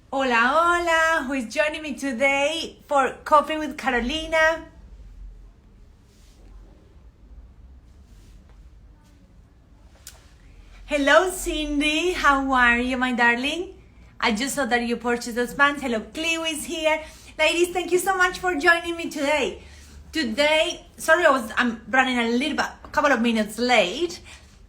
Hola, hola, who is joining me today for Coffee with Carolina? Hello, Cindy. How are you, my darling? I just saw that you purchased those pants. Hello, Cleo is here. Ladies, thank you so much for joining me today. Sorry, I'm running a couple of minutes late.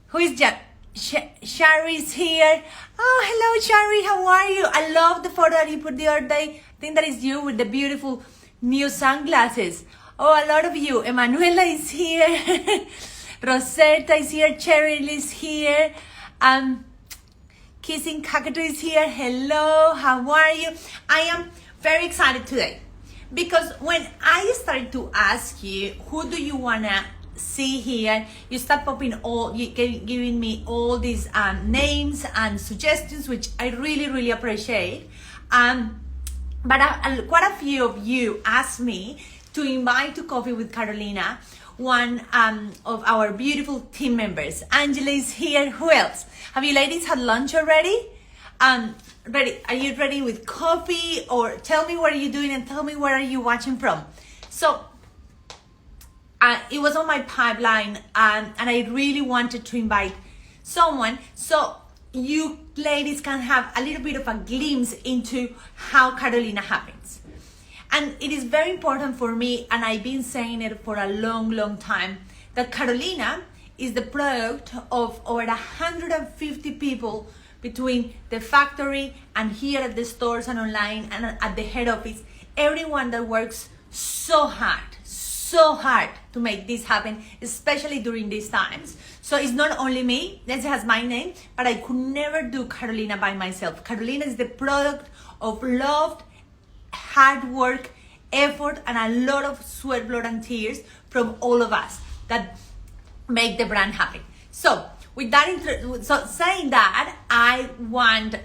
Who is Jack? Shari's here. Oh, hello, Shari. How are you? I love the photo that you put the other day. I think that is you with the beautiful new sunglasses. Oh, a lot of you. Emanuela is here. Rosetta is here. Cheryl is here. Kissing Kakadu is here. Hello, how are you? I am very excited today because when I started to ask you who do you wanna see here, you start giving me all these names and suggestions, which I really appreciate. But quite a few of you asked me to invite to Coffee with Carolina one of our beautiful team members. Angela is here. Who else? Have you ladies had lunch already? Ready? Are you ready with coffee? Or tell me what are you doing and tell me where are you watching from. So it was on my pipeline and I really wanted to invite someone so you ladies can have a little bit of a glimpse into how Carolina happens. And it is very important for me, and I've been saying it for a long time, that Carolina is the product of over 150 people between the factory and here at the stores and online and at the head office. Everyone that works so hard to make this happen, especially during these times. So it's not only me, this has my name, but I could never do Carolina by myself. Carolina is the product of love, hard work, effort, and a lot of sweat, blood, and tears from all of us that make the brand happen. So with that, saying that, I want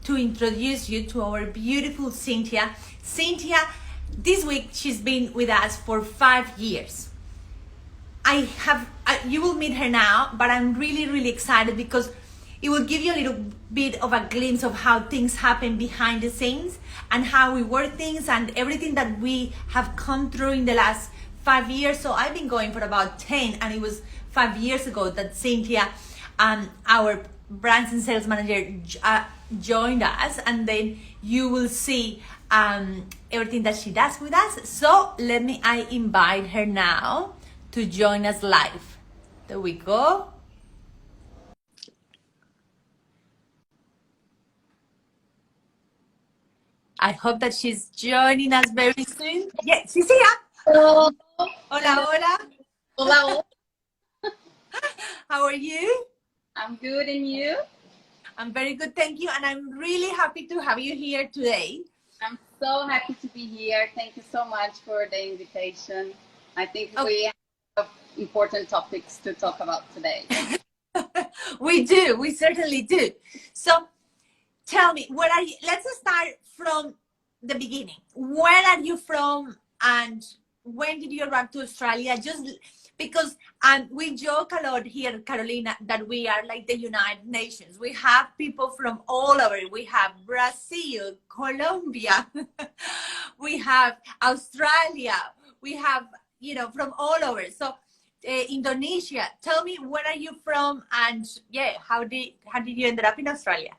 to introduce you to our beautiful Cynthia. Cynthia, this week she's been with us for 5 years. You will meet her now, but I'm really excited because it will give you a little bit of a glimpse of how things happen behind the scenes and how we work things and everything that we have come through in the last 5 years. So I've been going for about 10, and it was 5 years ago that Cynthia, our brands and sales manager, joined us, and then you will see everything that she does with us. So I invite her now to join us live. There we go. I hope that she's joining us very soon. Yeah, she's here. Hello. Hola, hola. Hola. How are you? I'm good, and you? I'm very good, thank you. And I'm really happy to have you here today. I'm so happy to be here. Thank you so much for the invitation. I think we have important topics to talk about today. We certainly do. So tell me, where are you? Let's start from the beginning. Where are you from and when did you arrive to Australia? Just because we joke a lot here, Carolina, that we are like the United Nations. We have people from all over. We have Brazil, Colombia, we have Australia, we have, from all over. So Indonesia. Tell me, where are you from, and how did you end up in Australia?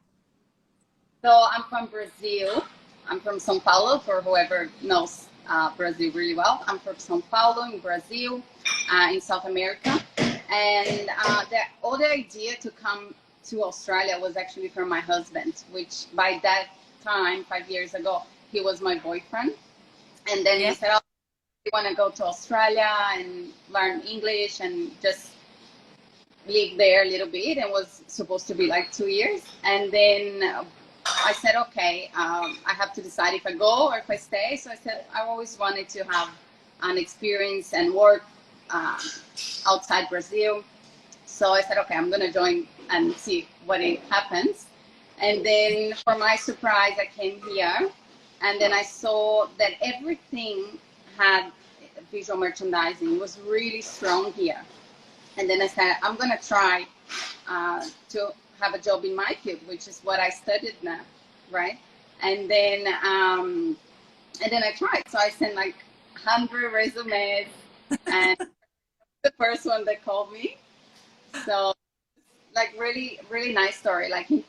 So I'm from Brazil. I'm from São Paulo, for whoever knows Brazil really well. I'm from São Paulo in Brazil, in South America. And the other idea to come to Australia was actually from my husband, which by that time, 5 years ago, he was my boyfriend. And then he said, oh, we want to go to Australia and learn English and just live there a little bit. It was supposed to be like 2 years. And then I said, okay, I have to decide if I go or if I stay. So I said, I always wanted to have an experience and work outside Brazil. So I said, okay, I'm going to join and see what it happens. And then for my surprise, I came here and then I saw that everything had visual merchandising. It was really strong here. And then I said, I'm going to try to have a job in my field, which is what I studied now, right? and then I tried. So I sent like 100 resumes, and the first one that called me. So like really, really nice story. Like in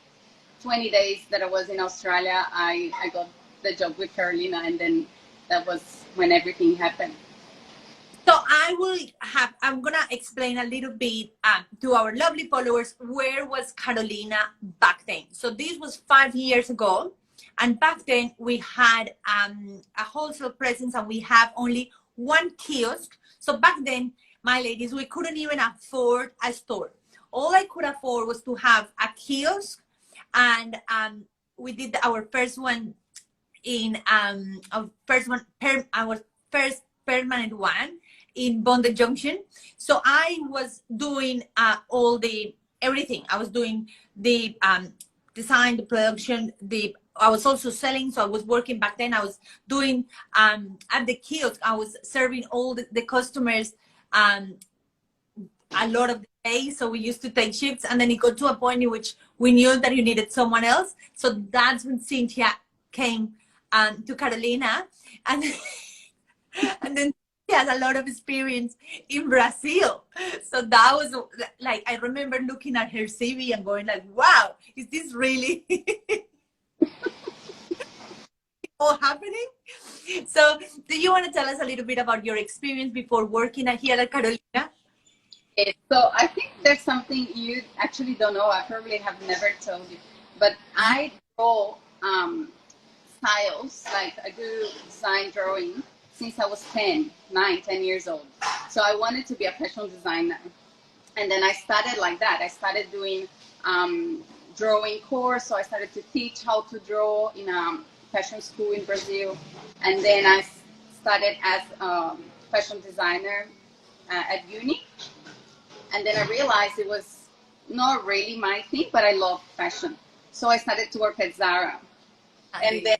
20 days that I was in Australia, I got the job with Carolina, and then that was when everything happened. So I'm gonna explain a little bit to our lovely followers where was Carolina back then. So this was 5 years ago, and back then we had a wholesale presence, and we have only one kiosk. So back then, my ladies, we couldn't even afford a store. All I could afford was to have a kiosk, and we did our first one in our first permanent one in Bondi Junction. So I was doing everything. I was doing the design, the production, I was also selling. So I was working back then. I was doing at the kiosk. I was serving all the customers a lot of the day. So we used to take shifts, and then it got to a point in which we knew that you needed someone else. So that's when Cynthia came to Carolina, and and then she has a lot of experience in Brazil. So that was like, I remember looking at her CV and going like, wow, is this really all happening? So do you want to tell us a little bit about your experience before working here at Carolina? So I think there's something you actually don't know. I probably have never told you, but I draw styles, like I do design drawing since I was 10 years old. So I wanted to be a fashion designer. And then I started like that. I started doing drawing course. So I started to teach how to draw in a fashion school in Brazil. And then I started as a fashion designer at uni. And then I realized it was not really my thing, but I love fashion. So I started to work at Zara. And then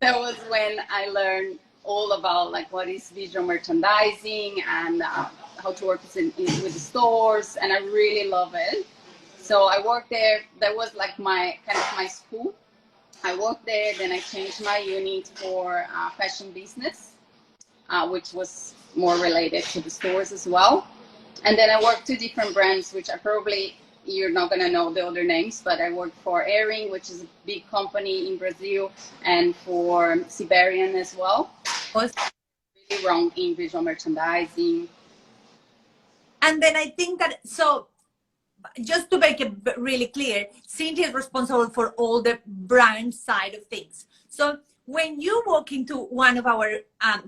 that was when I learned all about like what is visual merchandising and how to work with the stores, and I really love it. So I worked there. That was like my kind of my school. I worked there, then I changed my unit for fashion business, which was more related to the stores as well. And then I worked 2 different brands, which are probably you're not going to know the other names, but I worked for Earring, which is a big company in Brazil, and for Siberian as well. I was really wrong in visual merchandising. And then I think that, so just to make it really clear, Cynthia is responsible for all the brand side of things. So when you walk into one of our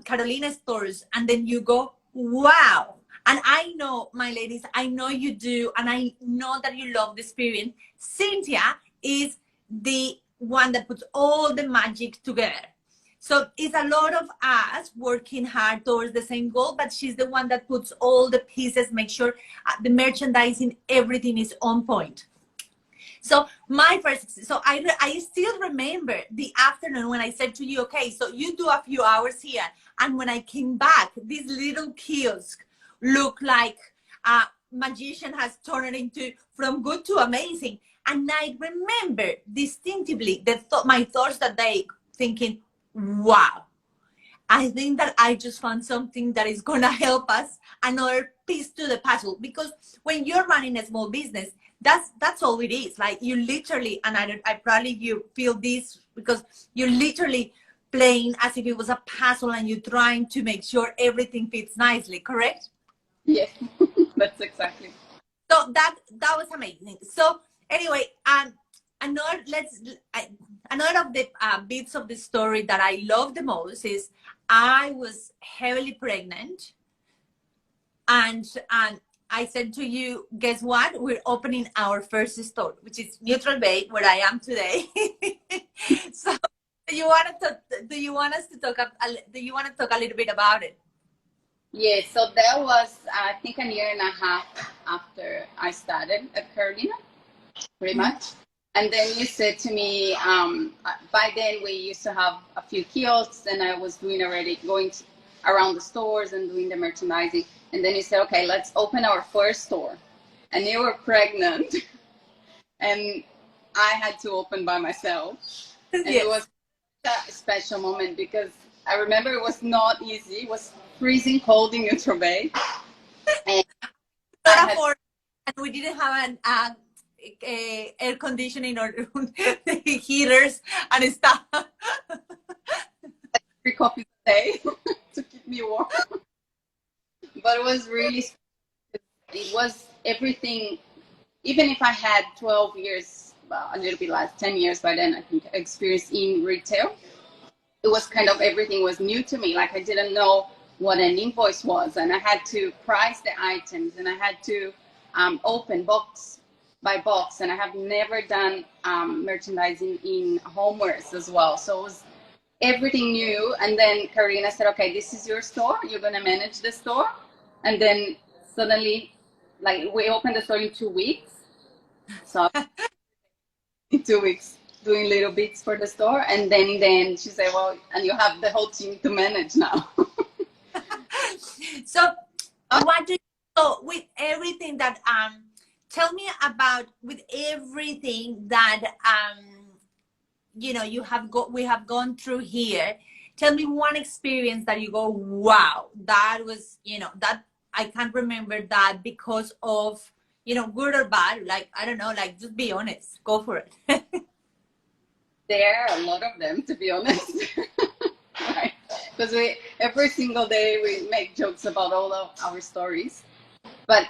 Carolina stores and then you go, wow, and I know, my ladies, I know you do, and I know that you love the experience. Cynthia is the one that puts all the magic together. So it's a lot of us working hard towards the same goal, but she's the one that puts all the pieces, make sure the merchandising, everything is on point. So I still remember the afternoon when I said to you, okay, so you do a few hours here. And when I came back, this little kiosk looked like a magician has turned it into from good to amazing. And I remember distinctively my thoughts that day, thinking, wow, I think that I just found something that is going to help us, another piece to the puzzle. Because when you're running a small business, that's all it is. Like you literally, and I probably you feel this because you're literally playing as if it was a puzzle and you're trying to make sure everything fits nicely, correct? Yes, that's exactly. So that was amazing. So anyway, another of the bits of the story that I love the most is I was heavily pregnant, and I said to you, guess what? We're opening our first store, which is Neutral Bay, where I am today. So do you want to talk a little bit about it? Yes, so that was, I think, a year and a half after I started at Carolina, pretty much. And then you said to me, by then we used to have a few kiosks, and I was going around the stores and doing the merchandising. And then you said, okay, let's open our first store. And you were pregnant, and I had to open by myself. And Yes. It was a special moment because I remember it was not easy. It was freezing cold in Neutral Bay. And I Not had afford, and we didn't have an air conditioning or heaters and stuff. 3 coffees a day to keep me warm. But it was really, it was everything. Even if I had 12 years, well, a little bit less, 10 years by then, I think, experience in retail, it was kind of everything was new to me. Like I didn't know what an invoice was, and I had to price the items, and I had to open box by box, and I have never done merchandising in homewares as well. So it was everything new. And then Karina said, okay, this is your store. You're going to manage the store. And then suddenly, like, we opened the store in 2 weeks. So in 2 weeks, doing little bits for the store. And then in the end, she said, well, and you have the whole team to manage now. So what do you, so with everything that tell me about with everything that you know we have gone through here. Tell me one experience that you go, wow, that was, you know, that I can't remember that because of, you know, good or bad. Like, I don't know, like, just be honest, go for it. There are a lot of them, to be honest. Right? Because we every single day we make jokes about all of our stories. But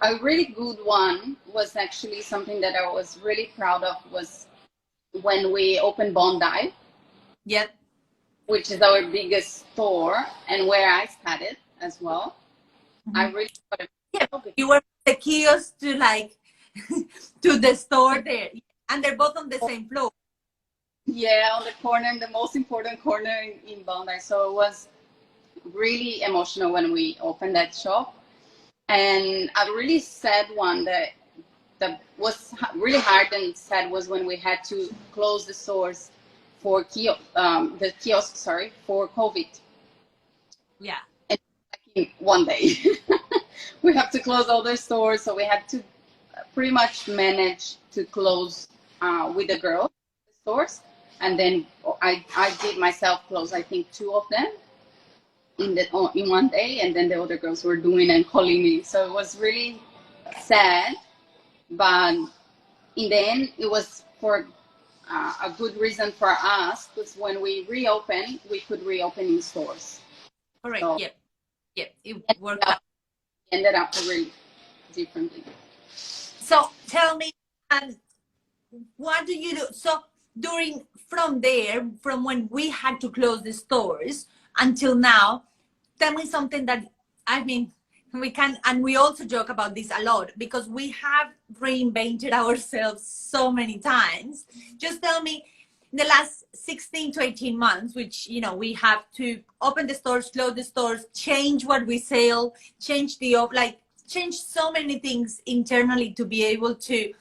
a really good one was actually something that I was really proud of was when we opened Bondi, Yep. which is our biggest store and where I started as well. I really got it. Yeah, you were the kiosk to like to the store there, and they're both on the same floor. Yeah, on the corner, the most important corner in Bondi. So it was really emotional when we opened that shop. And a really sad one that was really hard and sad was when we had to close the stores for the kiosk, sorry, for COVID. Yeah. And like in one day, we have to close all the stores. So we had to pretty much manage to close with the girls, the stores. And then I did myself close, I think, 2 of them in one day, and then the other girls were doing and calling me. So it was really sad, but in the end, it was for a good reason for us, because when we reopened, we could reopen in stores. All right. So Yep. Yep. It worked out. Ended up really differently. So tell me, what do you do? So from there, from when we had to close the stores until now, tell me something that, I mean, we can, and we also joke about this a lot because we have reinvented ourselves so many times. Just tell me, in the last 16 to 18 months, which, you know, we have to open the stores, close the stores, change what we sell, change change so many things internally to be able to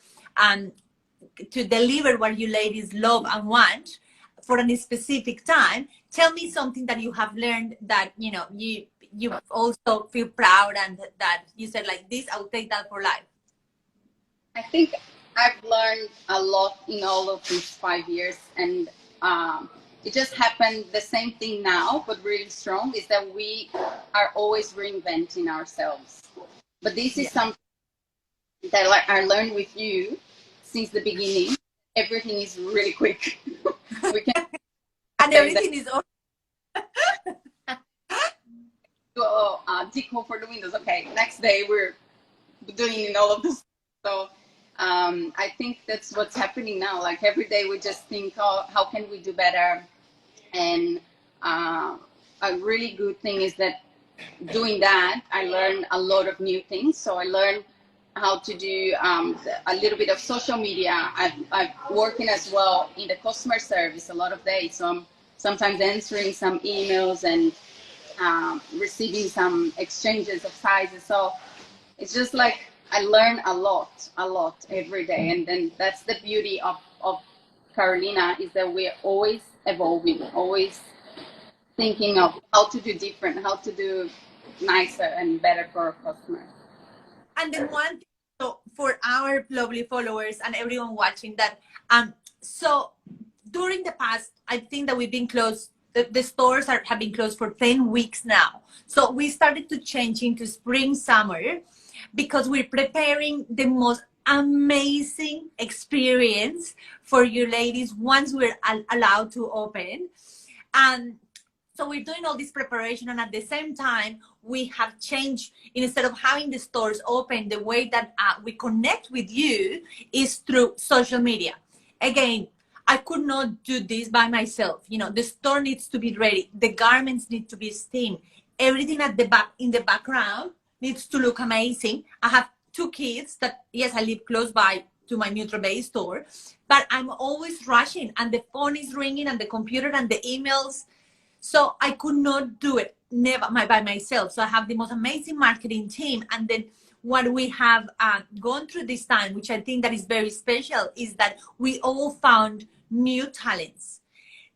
deliver what you ladies love and want for a specific time. Tell me something that you have learned that, you know, you also feel proud and that you said, like, this, I'll take that for life. I think I've learned a lot in all of these 5 years, and it just happened the same thing now, but really strong, is that we are always reinventing ourselves. But this is something that I learned with you since the beginning. Everything is really quick. We can and everything is decode for the windows. Okay, next day we're doing all of this. So I think that's what's happening now. Like every day we just think, oh, how can we do better? And a really good thing is that doing that, I learned a lot of new things. So I learned how to do a little bit of social media. I'm working as well in the customer service a lot of days. So I'm sometimes answering some emails and receiving some exchanges of sizes. So it's just like I learn a lot every day. And then that's the beauty of Carolina, is that we're always evolving, always thinking of how to do different, how to do nicer and better for our customers. And then one thing, so for our lovely followers and everyone watching that, so during the past, I think that we've been closed. The stores have been closed for 10 weeks now. So we started to change into spring, summer, because we're preparing the most amazing experience for you ladies once we're allowed to open. And so we're doing all this preparation, and at the same time, we have changed. Instead of having the stores open, the way that we connect with you is through social media. Again, I could not do this by myself. You know, the store needs to be ready. The garments need to be steamed. Everything at the back, in the background, needs to look amazing. I have 2 kids that, yes, I live close by to my Neutral Bay store, but I'm always rushing, and the phone is ringing, and the computer and the emails. So I could not do it by myself. So I have the most amazing marketing team. And then what we have gone through this time, which I think that is very special, is that we all found new talents.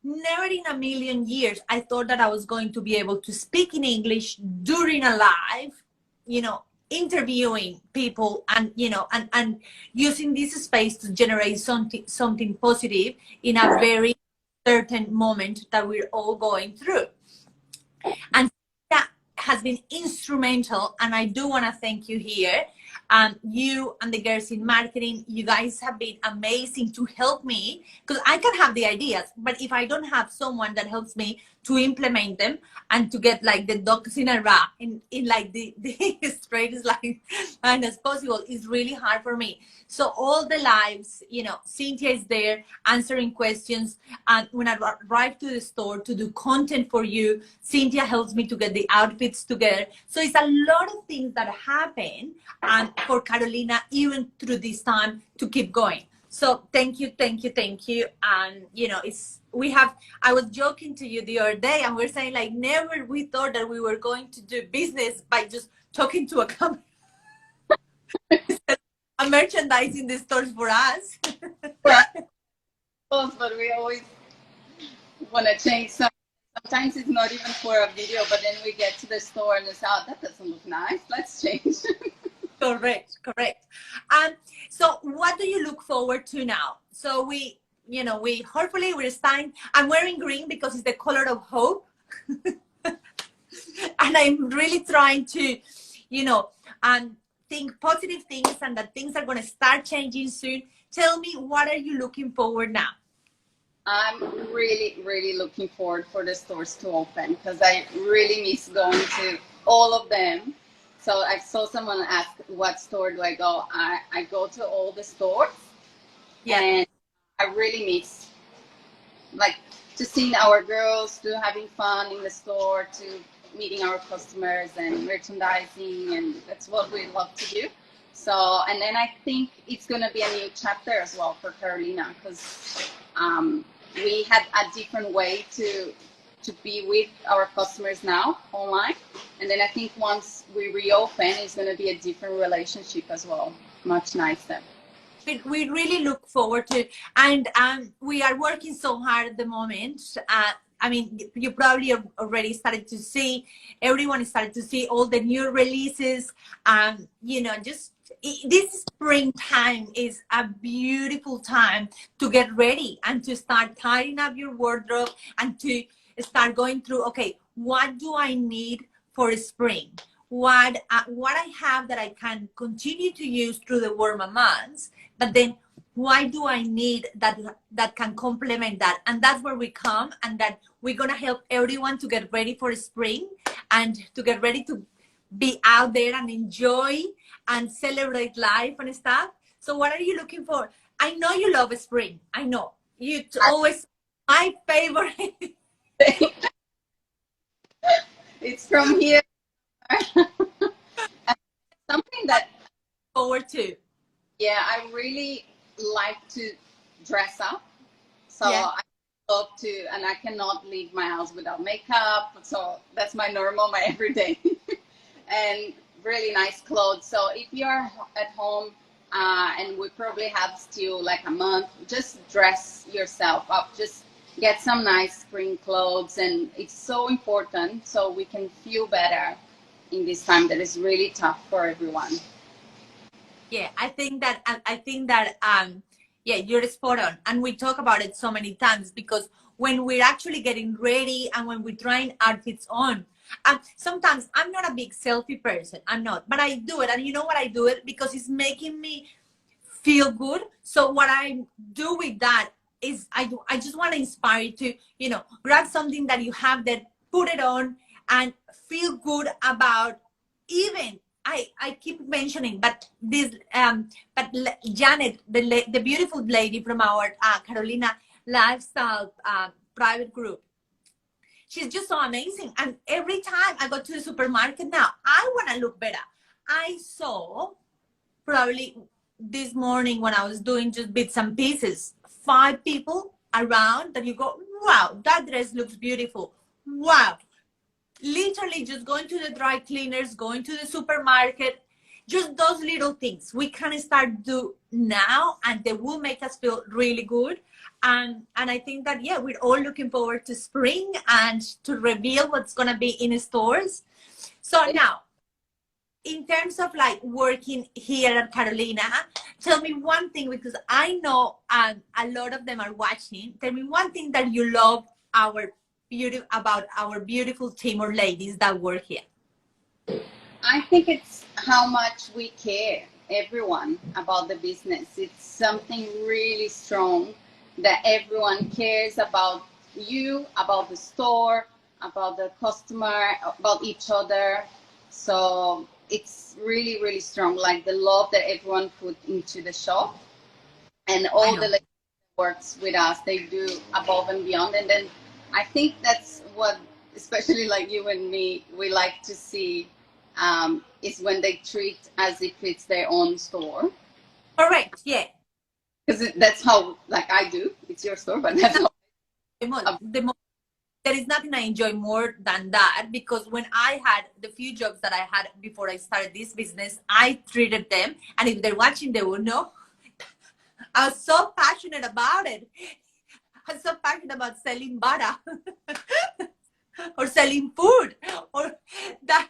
Never in a million years I thought that I was going to be able to speak in English during a live, you know, interviewing people, and you know, and using this space to generate something positive in a very certain moment that we're all going through. And that has been instrumental, and I do want to thank you here. You and the girls in marketing, you guys have been amazing to help me, because I can have the ideas, but if I don't have someone that helps me to implement them and to get like the ducks in a row in like the straightest line and as possible, is really hard for me. So all the lives, you know, Cynthia is there answering questions, and when I arrive to the store to do content for you, Cynthia helps me to get the outfits together. So it's a lot of things that happen, and for Carolina, even through this time, to keep going. So thank you, thank you, thank you. And you know, I was joking to you the other day, and we're saying like, never we thought that we were going to do business by just talking to a company. A merchandising the stores for us. But we always want to change some. Sometimes it's not even for a video, but then we get to the store and it's out. That doesn't look nice. Let's change. Correct. So what do you look forward to now? So we hopefully we're starting. I'm wearing green because it's the color of hope. And I'm really trying to, think positive things, and that things are going to start changing soon. Tell me, what are you looking forward now? I'm really, really looking forward for the stores to open, because I really miss going to all of them. So I saw someone ask, what store do I go? I go to all the stores. Yeah. And I really miss, like, to seeing our girls, to having fun in the store, to meeting our customers and merchandising, and that's what we love to do. So, and then I think it's going to be a new chapter as well for Carolina, because we had a different way to be with our customers now online. And then I think once we reopen, it's going to be a different relationship as well, much nicer. We really look forward to it. And we are working so hard at the moment. I mean, you probably already started to see, everyone started to see all the new releases. This springtime is a beautiful time to get ready and to start tidying up your wardrobe and to start going through, okay, what do I need for spring? What I have that I can continue to use through the warmer months, but then why do I need that can complement that? And that's where we come, and that we're going to help everyone to get ready for spring and to get ready to be out there and enjoy and celebrate life and stuff. So what are you looking for? I know you love spring. I know. You always, my favorite. It's from here. Something that forward to. Yeah, I really like to dress up. So yeah. I love to, and I cannot leave my house without makeup. So that's my normal, my everyday. And really nice clothes. So if you're at home and we probably have still like a month, just dress yourself up. Just get some nice spring clothes, and it's so important so we can feel better in this time that is really tough for everyone. Yeah, I think that Yeah, you're spot on. And we talk about it so many times because when we're actually getting ready and when we're trying outfits on, sometimes I'm not a big selfie person. I'm not, but I do it. And you know what I do it? Because it's making me feel good. So what I do with that is I just want to inspire you to, grab something that you have that, put it on and feel good about. Even I keep mentioning, but Janet, the beautiful lady from our Carolina lifestyle private group, she's just so amazing. And every time I go to the supermarket now, I want to look better. I saw probably this morning when I was doing just bits and pieces, 5 people around that you go, wow, that dress looks beautiful. Wow. Literally just going to the dry cleaners, going to the supermarket, just those little things we can start do now, and they will make us feel really good. And I think that, yeah, we're all looking forward to spring and to reveal what's going to be in stores. So now, in terms of like working here at Carolina, tell me one thing, because I know a lot of them are watching. Tell me one thing that you love about our beautiful team of ladies that work here. I think it's how much we care, everyone, about the business. It's something really strong that everyone cares about you, about the store, about the customer, about each other. So it's really, really strong, like the love that everyone put into the shop. And all the ladies that works with us, they do above and beyond. And then I think that's what, especially like you and me, we like to see, is when they treat as if it's their own store. Correct, yeah. Because that's how, like I do, it's your store, but that's how. There is nothing I enjoy more than that, because when I had the few jobs that I had before I started this business, I treated them, and if they're watching, they will know. I was so passionate about it. I'm so passionate about selling butter or selling food, or that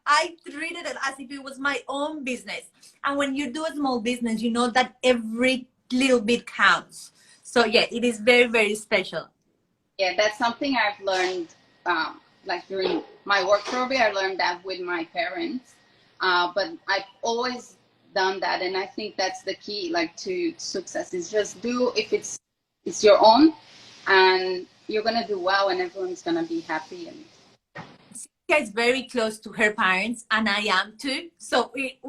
I treated it as if it was my own business. And when you do a small business, you know that every little bit counts. So yeah, it is very, very special. Yeah, that's something I've learned, like during my work probably, I learned that with my parents. But I've always done that, and I think that's the key, like, to success, is just do if it's your own, and you're gonna do well, and everyone's gonna be happy. And Cynthia is very close to her parents, and I am too. So we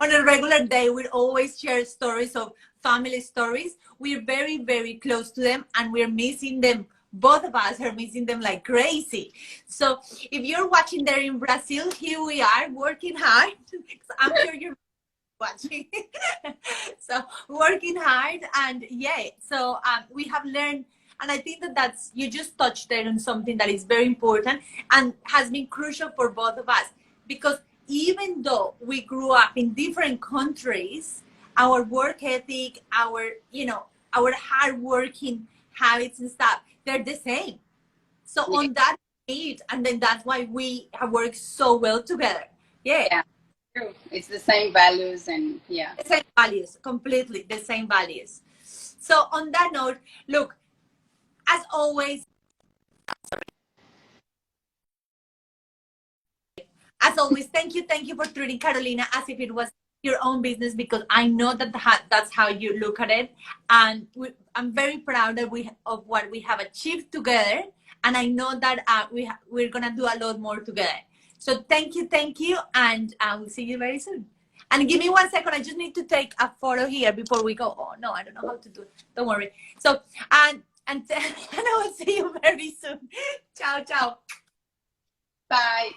on a regular day, we always share stories of family stories. We're very, very close to them, and we're missing them. Both of us are missing them like crazy. So if you're watching there in Brazil, here we are working hard. I'm sure you're watching. So working hard, and yeah, so we have learned, and I think that you just touched there on something that is very important and has been crucial for both of us, because even though we grew up in different countries, our work ethic, our hard working habits and stuff, they're the same. So yeah. on that need, and then that's why we have worked so well together. Yeah. True. It's the same values, and yeah. The same values, completely the same values. So on that note, look, as always, thank you for treating Carolina as if it was your own business, because I know that that's how you look at it, and I'm very proud of what we have achieved together, and I know that we're gonna do a lot more together. So thank you, and we'll see you very soon. And give me 1 second, I just need to take a photo here before we go. Oh no, I don't know how to do it. Don't worry. So and I will see you very soon. Ciao, ciao. Bye.